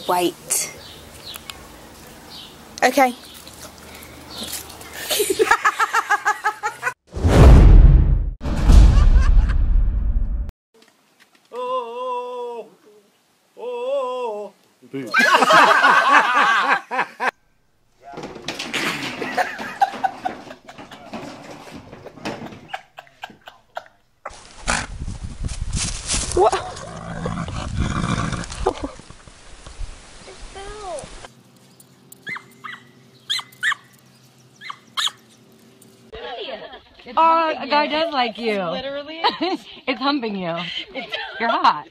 white. Okay. Oh, oh, oh. What? Oh, a guy does like you. Literally? It's humping you. You're hot.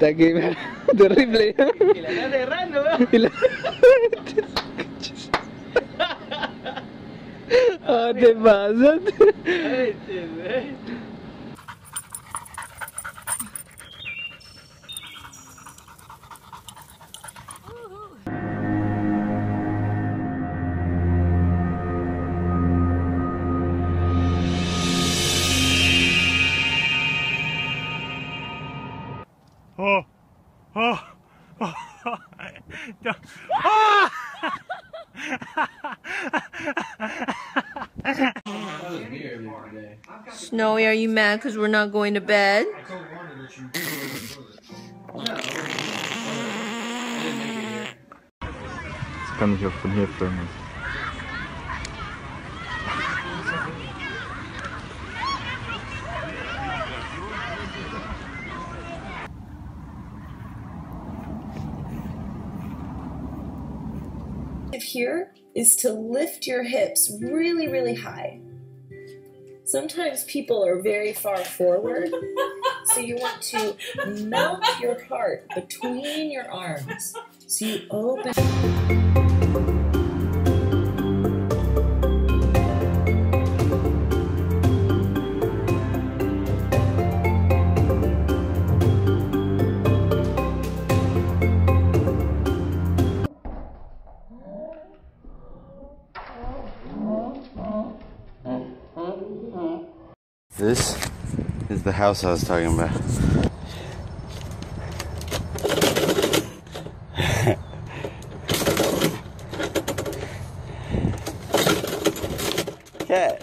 Está que terrible. Y la estás cerrando, ¿no? Oh, te pasas. Oh, oh, oh, oh. Snowy, are you mad because we're not going to bed? Das kann ich auch von hier filmen. Here is to lift your hips really, really high. Sometimes people are very far forward, so you want to melt your heart between your arms. So you open. This is the house I was talking about. Cat,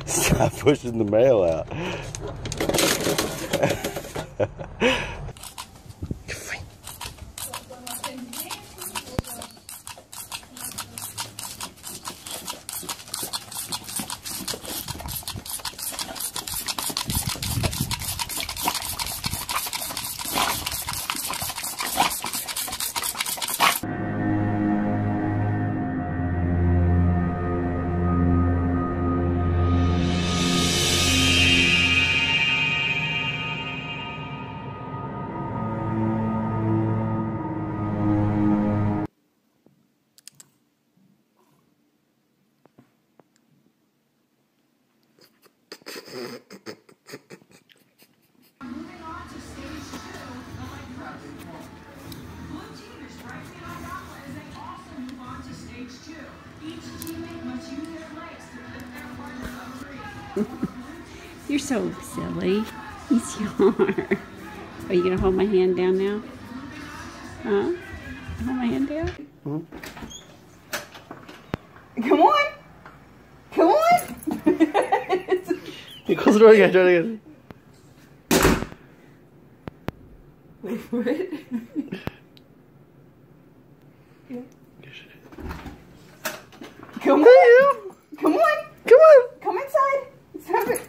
stop pushing the mail out. You're so silly. Yes, you are. Are you gonna hold my hand down now? Huh? Hold my hand down? Mm-hmm. Come on! Come on! You close the door again, try it again. Wait for it. Come on! Come on! Come on! Come inside! Stop it!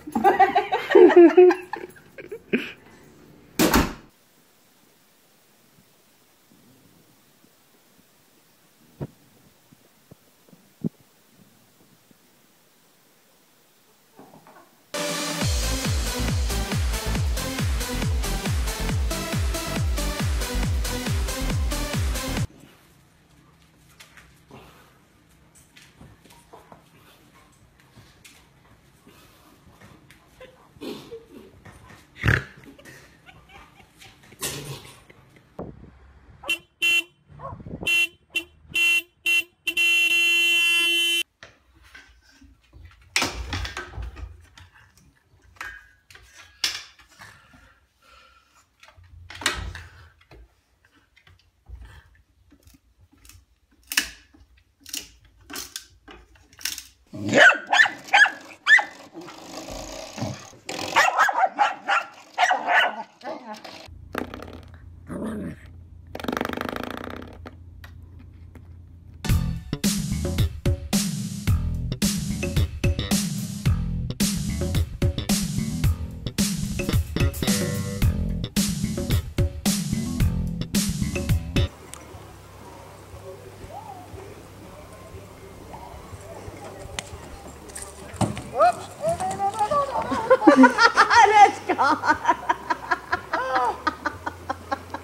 That's gone.